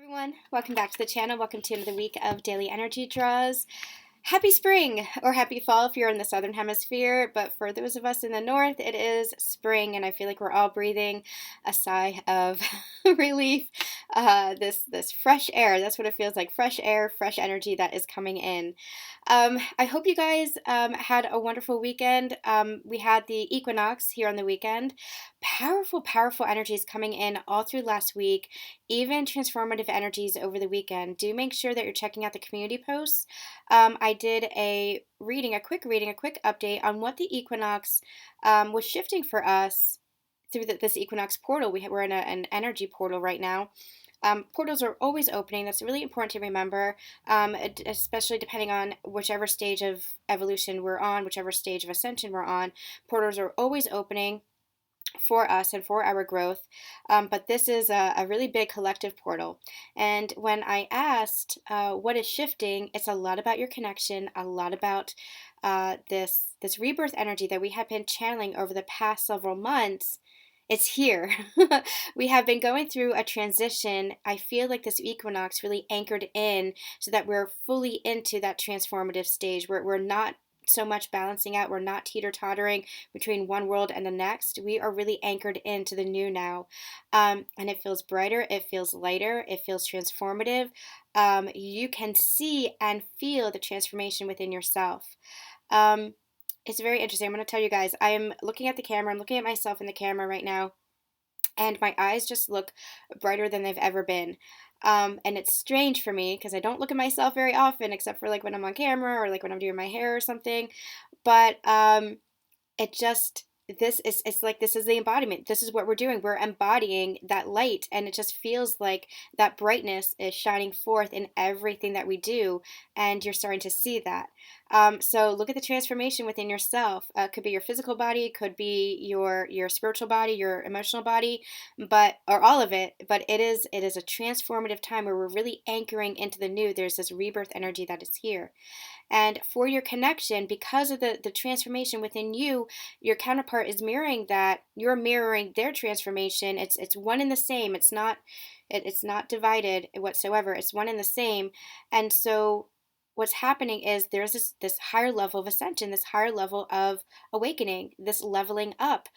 Everyone, welcome back to the channel. Welcome to another week of daily energy draws. Happy spring or happy fall if you're in the southern hemisphere, but for those of us in the north, it is spring, and I feel like we're all breathing a sigh of relief. This fresh air, that's what it feels like. Fresh air, fresh energy that is coming in. I hope you guys had a wonderful weekend. We had the equinox here on the weekend. Powerful, powerful energies coming in all through last week, even transformative energies over the weekend. Do make sure that you're checking out the community posts. I did a quick update on what the equinox was shifting for us through this equinox portal. We're in an energy portal right now. Portals are always opening. That's really important to remember, especially depending on whichever stage of evolution we're on, whichever stage of ascension we're on. Portals are always opening for us and for our growth, but this is a really big collective portal. And when I asked what is shifting, it's a lot about your connection, a lot about this rebirth energy that we have been channeling over the past several months. It's here. We have been going through a transition. I feel like this equinox really anchored in so that we're fully into that transformative stage where we're not so much balancing out. We're not teeter-tottering between one world and the next. We are really anchored into the new now. And it feels brighter. It feels lighter. It feels transformative. You can see and feel the transformation within yourself. It's very interesting. I'm going to tell you guys, I am looking at the camera. I'm looking at myself in the camera right now, and my eyes just look brighter than they've ever been. And it's strange for me because I don't look at myself very often, except for like when I'm on camera or like when I'm doing my hair or something. But it just it's like this is the embodiment. This is what we're doing. We're embodying that light, and it just feels like that brightness is shining forth in everything that we do, and you're starting to see that. So look at the transformation within yourself. Could be your physical body, could be your spiritual body, your emotional body, but or all of it. But it is a transformative time where we're really anchoring into the new. There's this rebirth energy that is here. And for your connection, because of the transformation within you, your counterpart is mirroring that. You're mirroring their transformation. It's one and the same. It's not divided whatsoever. It's one and the same. And so what's happening is there's this higher level of ascension, this higher level of awakening, this leveling up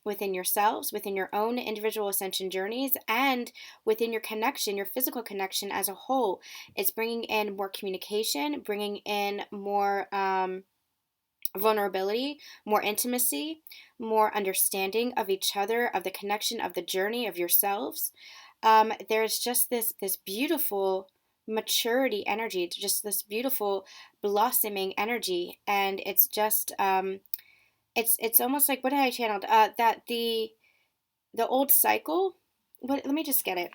within yourselves, within your own individual ascension journeys, and within your connection, your physical connection as a whole. It's bringing in more communication, bringing in more vulnerability, more intimacy, more understanding of each other, of the connection, of the journey, of yourselves. There's just this beautiful maturity energy, just this beautiful blossoming energy, and it's just it's almost like, what did I channeled? That the old cycle. Let me just get it.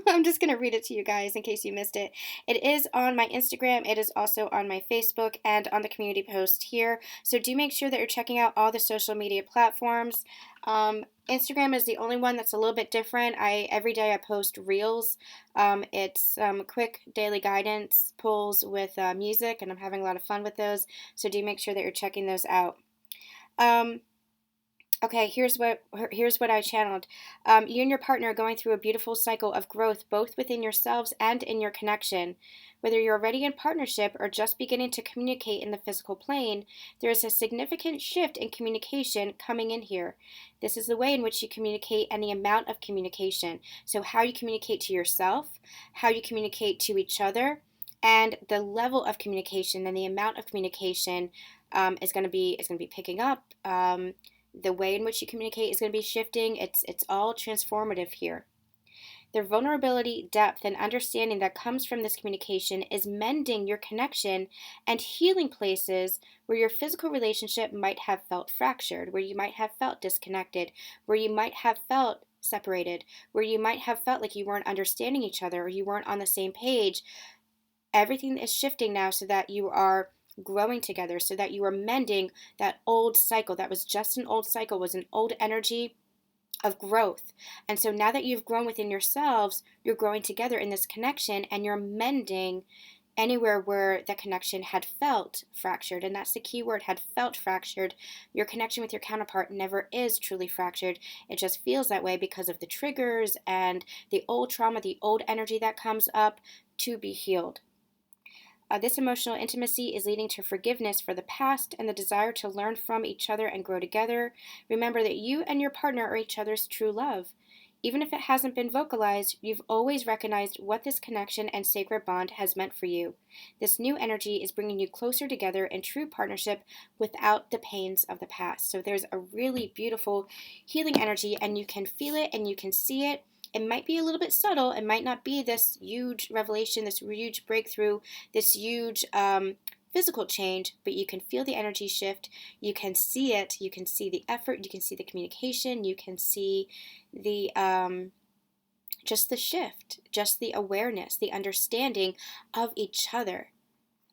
I'm just going to read it to you guys in case you missed it. It is on my Instagram. It is also on my Facebook and on the community post here. So do make sure that you're checking out all the social media platforms. Instagram is the only one that's a little bit different. Every day I post reels. It's quick daily guidance pulls with music, and I'm having a lot of fun with those. So do make sure that you're checking those out. Okay, here's what I channeled. You and your partner are going through a beautiful cycle of growth, both within yourselves and in your connection. Whether you're already in partnership or just beginning to communicate in the physical plane, there is a significant shift in communication coming in here. This is the way in which you communicate and the amount of communication. So how you communicate to yourself, how you communicate to each other, and the level of communication and the amount of communication is going to be picking up. The way in which you communicate is going to be shifting. It's all transformative here. The vulnerability, depth, and understanding that comes from this communication is mending your connection and healing places where your physical relationship might have felt fractured, where you might have felt disconnected, where you might have felt separated, where you might have felt like you weren't understanding each other or you weren't on the same page. Everything is shifting now so that you are growing together, so that you are mending that old cycle. That was just an old cycle, was an old energy of growth. And so now that you've grown within yourselves, you're growing together in this connection, and you're mending anywhere where the connection had felt fractured, and that's the key word, had felt fractured. Your connection with your counterpart never is truly fractured. It just feels that way because of the triggers and the old trauma, the old energy that comes up to be healed. This emotional intimacy is leading to forgiveness for the past and the desire to learn from each other and grow together. Remember that you and your partner are each other's true love. Even if it hasn't been vocalized, you've always recognized what this connection and sacred bond has meant for you. This new energy is bringing you closer together in true partnership without the pains of the past. So there's a really beautiful healing energy, and you can feel it and you can see it. It might be a little bit subtle. It might not be this huge revelation, this huge breakthrough, this huge physical change, but you can feel the energy shift. You can see it. You can see the effort. You can see the communication. You can see the just the shift, just the awareness, the understanding of each other.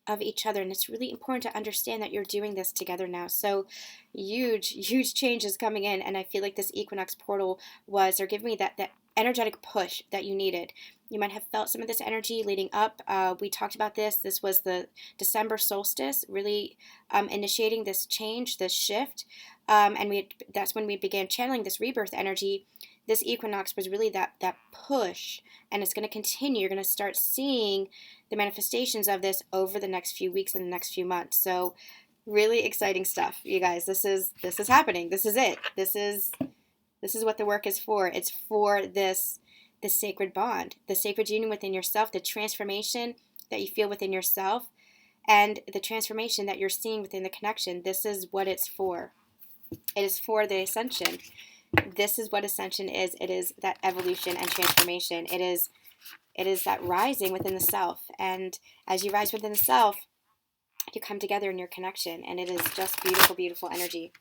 And it's really important to understand that you're doing this together now. So huge changes coming in, and I feel like this equinox portal they're giving me that energetic push that you needed. You might have felt some of this energy leading up. We talked about this was the December solstice, really initiating this change, this shift, and that's when we began channeling this rebirth energy. This equinox was really that push, and it's going to continue. You're going to start seeing the manifestations of this over the next few weeks and the next few months. So really exciting stuff, you guys. This is happening. This is it. This is what the work is for. It's for this sacred bond, the sacred union within yourself, the transformation that you feel within yourself, and the transformation that you're seeing within the connection. This is what it's for. It is for the ascension. This is what ascension is. It is that evolution and transformation. It is that rising within the self. And as you rise within the self, you come together in your connection. And it is just beautiful, beautiful energy.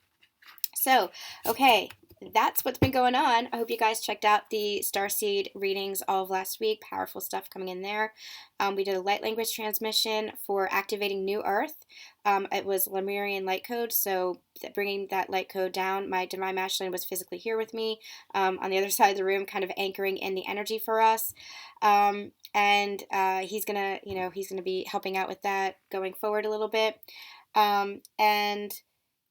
So, okay, that's what's been going on. I hope you guys checked out the starseed readings all of last week. Powerful stuff coming in there. We did a light language transmission for activating New Earth. It was Lemurian light code, so bringing that light code down. My divine masculine was physically here with me on the other side of the room, kind of anchoring in the energy for us. And he's gonna be helping out with that going forward a little bit. And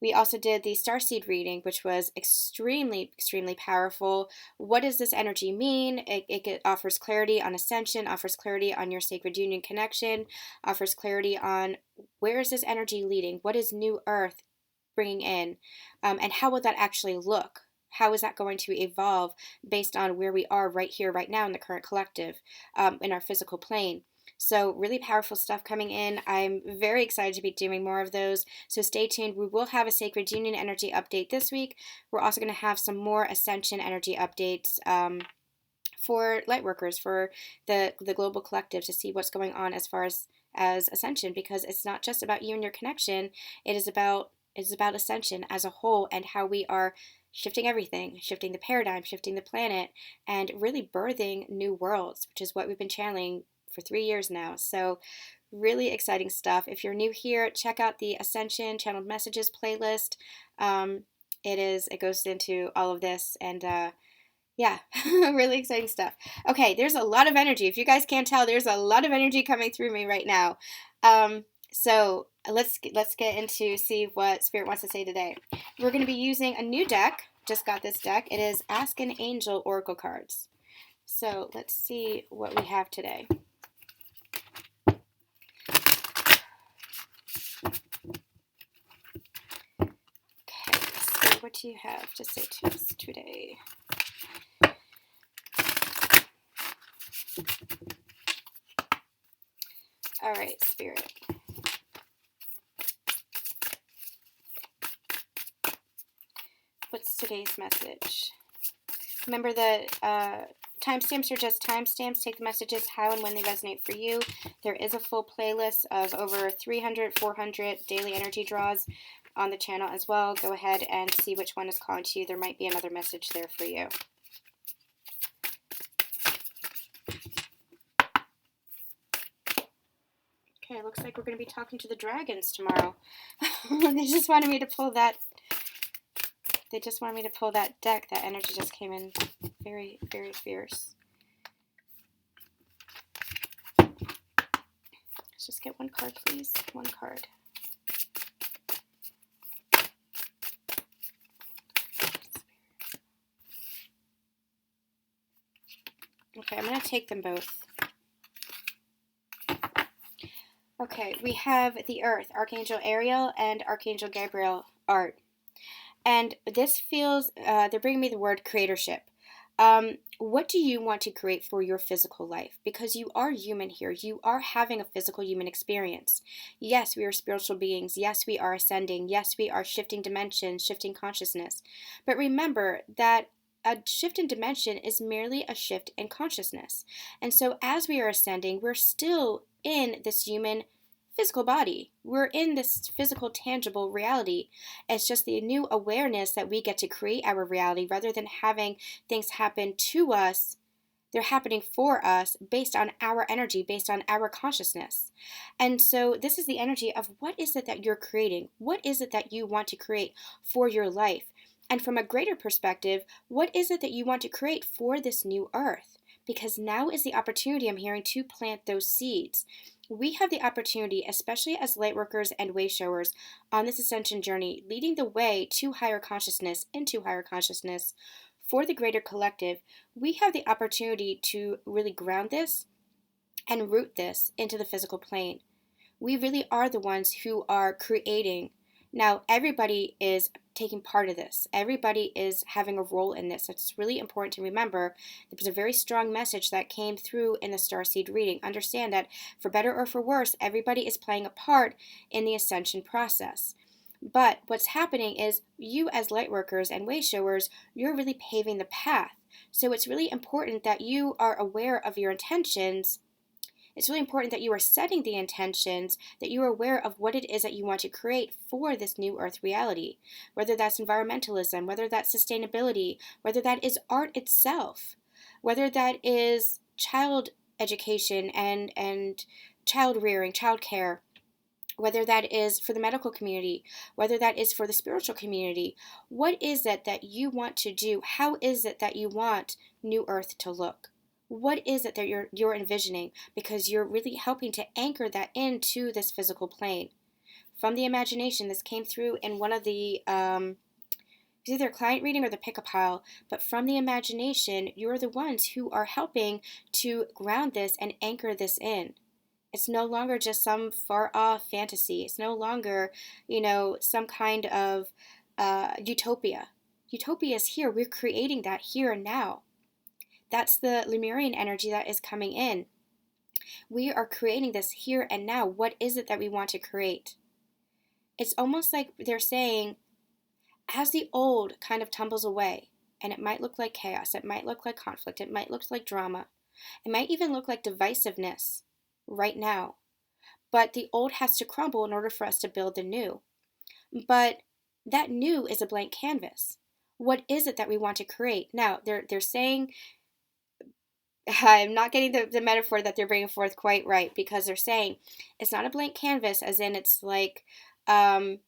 we also did the starseed reading, which was extremely, extremely powerful. What does this energy mean? It offers clarity on ascension, offers clarity on your sacred union connection, offers clarity on where is this energy leading? What is New Earth bringing in? And how will that actually look? How is that going to evolve based on where we are right here, right now in the current collective, in our physical plane? So really powerful stuff coming in. I'm very excited to be doing more of those. So stay tuned. We will have a Sacred Union energy update this week. We're also going to have some more Ascension energy updates for lightworkers, for the global collective, to see what's going on as far as Ascension, because it's not just about you and your connection. It is about Ascension as a whole, and how we are shifting everything, shifting the paradigm, shifting the planet, and really birthing new worlds, which is what we've been channeling for 3 years now. So really exciting stuff. If you're new here, check out the Ascension Channeled Messages playlist. It goes into all of this, and yeah, really exciting stuff. Okay, there's a lot of energy. If you guys can't tell, there's a lot of energy coming through me right now. So let's get into see what Spirit wants to say today. We're going to be using a new deck. Just got this deck. It is Ask an Angel Oracle cards. So let's see what we have today. So what do you have to say to us today? All right, Spirit. What's today's message? Remember that timestamps are just timestamps. Take the messages how and when they resonate for you. There is a full playlist of over 300, 400 daily energy draws on the channel as well. Go ahead and see which one is calling to you. There might be another message there for you. Okay, looks like we're going to be talking to the dragons tomorrow. They just wanted me to pull that. They just wanted me to pull that deck. That energy just came in very, very fierce. just get one card, please. One card. Okay, I'm going to take them both. Okay, we have the Earth, Archangel Ariel and Archangel Gabriel art. And this feels, they're bringing me the word creatorship. What do you want to create for your physical life? Because you are human here. You are having a physical human experience. Yes, we are spiritual beings. Yes, we are ascending. Yes, we are shifting dimensions, shifting consciousness. But remember that a shift in dimension is merely a shift in consciousness. And so as we are ascending, we're still in this human physical body. We're in this physical, tangible reality. It's just the new awareness that we get to create our reality rather than having things happen to us. They're happening for us based on our energy, based on our consciousness. And so this is the energy of what is it that you're creating? What is it that you want to create for your life? And from a greater perspective, what is it that you want to create for this new earth? Because now is the opportunity, I'm hearing, to plant those seeds. We have the opportunity, especially as light workers and way showers on this ascension journey, leading the way to higher consciousness, into higher consciousness for the greater collective. We have the opportunity to really ground this and root this into the physical plane. We really are the ones who are creating. Now, everybody is taking part of this. Everybody is having a role in this. It's really important to remember. There was a very strong message that came through in the starseed reading. Understand that for better or for worse, everybody is playing a part in the ascension process. But what's happening is you as light workers and way showers, you're really paving the path. So it's really important that you are aware of your intentions. It's really important that you are setting the intentions, that you are aware of what it is that you want to create for this new earth reality, whether that's environmentalism, whether that's sustainability, whether that is art itself, whether that is child education and child rearing, child care, whether that is for the medical community, whether that is for the spiritual community. What is it that you want to do? How is it that you want New Earth to look? What is it that you're envisioning? Because you're really helping to anchor that into this physical plane. From the imagination, this came through in one of the, it's either a client reading or the pick a pile, but from the imagination, you're the ones who are helping to ground this and anchor this in. It's no longer just some far off fantasy. It's no longer, some kind of utopia. Utopia is here. We're creating that here and now. That's the Lemurian energy that is coming in. We are creating this here and now. What is it that we want to create? It's almost like they're saying, as the old kind of tumbles away, and it might look like chaos, it might look like conflict, it might look like drama, it might even look like divisiveness right now. But the old has to crumble in order for us to build the new. But that new is a blank canvas. What is it that we want to create? Now, they're saying, I'm not getting the metaphor that they're bringing forth quite right, because they're saying it's not a blank canvas, as in it's like, we're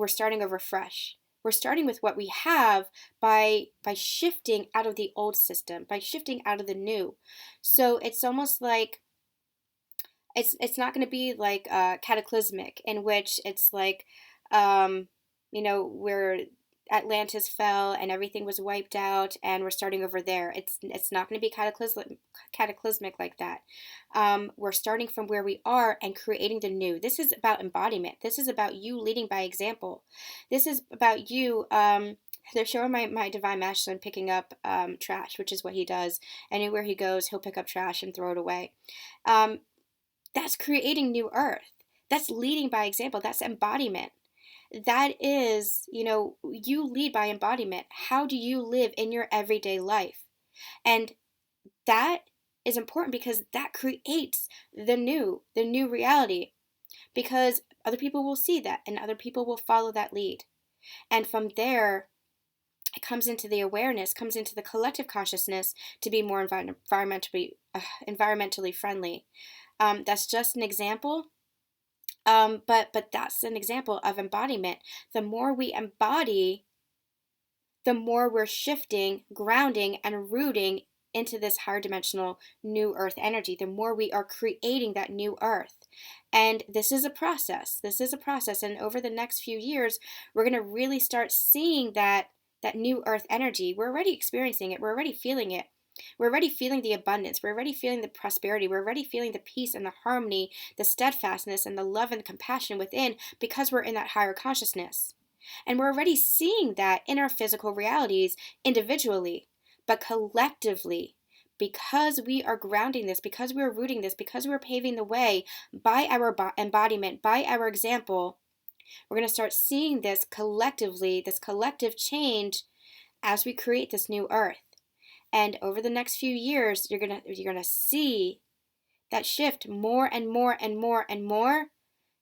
starting over fresh. We're starting with what we have by shifting out of the old system, by shifting out of the new. So it's almost like it's not going to be like cataclysmic, in which it's like, where Atlantis fell and everything was wiped out and we're starting over there. It's not going to be cataclysmic like that. We're starting from where we are and creating the new. This is about embodiment. This is about you leading by example. This is about you. They're showing my divine masculine picking up trash, which is what he does. Anywhere he goes, he'll pick up trash and throw it away. That's creating new earth. That's leading by example. That's embodiment. That is, you lead by embodiment. How do you live in your everyday life? And that is important because that creates the new reality, because other people will see that and other people will follow that lead. And from there, it comes into the awareness, comes into the collective consciousness to be more environmentally friendly. That's just an example. But that's an example of embodiment. The more we embody, the more we're shifting, grounding, and rooting into this higher dimensional new earth energy, the more we are creating that new earth. And this is a process. This is a process. And over the next few years, we're going to really start seeing that new earth energy. We're already experiencing it. We're already feeling it. We're already feeling the abundance. We're already feeling the prosperity. We're already feeling the peace and the harmony, the steadfastness and the love and the compassion within, because we're in that higher consciousness. And we're already seeing that in our physical realities individually, but collectively, because we are grounding this, because we're rooting this, because we're paving the way by our embodiment, by our example, we're going to start seeing this collectively, this collective change as we create this new earth. And over the next few years, you're gonna see that shift more and more and more and more,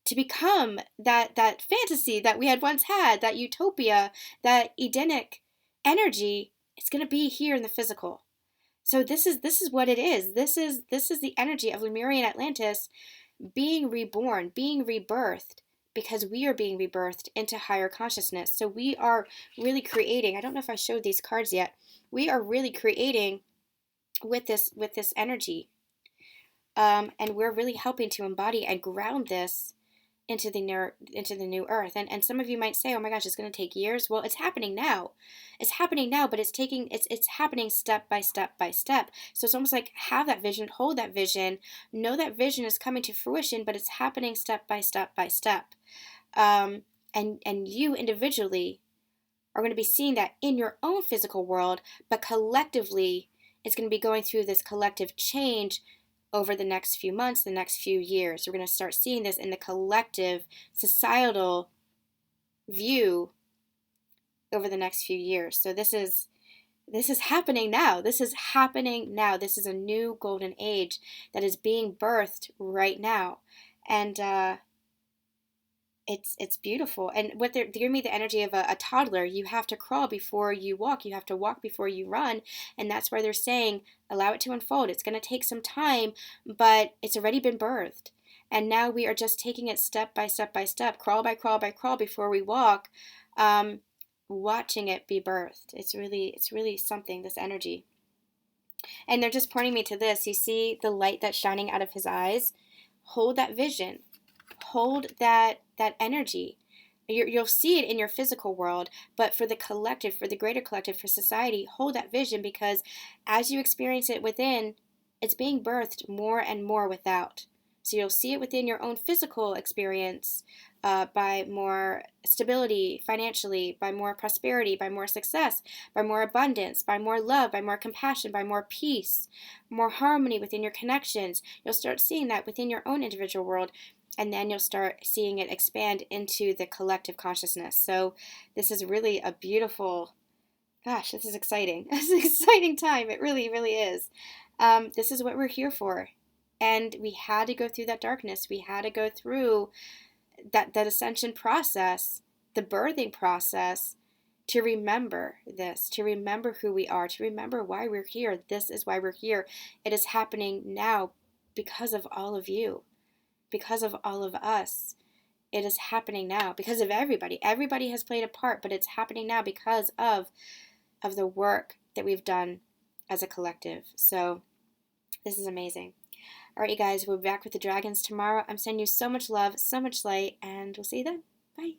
to become that fantasy that we had once had, that utopia, that Edenic energy. It's gonna be here in the physical. So this is what it is. This is the energy of Lemurian Atlantis being reborn, being rebirthed, because we are being rebirthed into higher consciousness. So we are really creating. I don't know if I showed these cards yet. We are really creating with this energy, and we're really helping to embody and ground this into the new earth. And some of you might say, oh my gosh, it's going to take years. Well, it's happening now. It's happening now, but it's happening step by step by step. So it's almost like, have that vision, hold that vision, know that vision is coming to fruition, but it's happening step by step by step. And you individually are going to be seeing that in your own physical world, but collectively, it's going to be going through this collective change over the next few months, the next few years. We're going to start seeing this in the collective societal view over the next few years. So this is happening now. This is happening now. This is a new golden age that is being birthed right now. And it's beautiful. And what they're giving me the energy of a toddler. You have to crawl before you walk. You have to walk before you run. And that's why they're saying, allow it to unfold. It's going to take some time, but it's already been birthed. And now we are just taking it step by step by step, crawl by crawl by crawl before we walk, watching it be birthed. It's really something, this energy. And they're just pointing me to this. You see the light that's shining out of his eyes? Hold that vision. Hold that energy. You'll see it in your physical world, but for the collective, for the greater collective, for society, hold that vision, because as you experience it within, it's being birthed more and more without. So you'll see it within your own physical experience, by more stability financially, by more prosperity, by more success, by more abundance, by more love, by more compassion, by more peace, more harmony within your connections. You'll start seeing that within your own individual world. And then you'll start seeing it expand into the collective consciousness. So this is really a beautiful, gosh, this is exciting. It's an exciting time. It really, really is. This is what we're here for. And we had to go through that darkness. We had to go through that ascension process, the birthing process, to remember this, to remember who we are, to remember why we're here. This is why we're here. It is happening now because of all of you. Because of all of us. It is happening now because of everybody. Everybody has played a part, but it's happening now because of the work that we've done as a collective. So this is amazing. All right, you guys, we'll be back with the dragons tomorrow. I'm sending you so much love, so much light, and we'll see you then. Bye.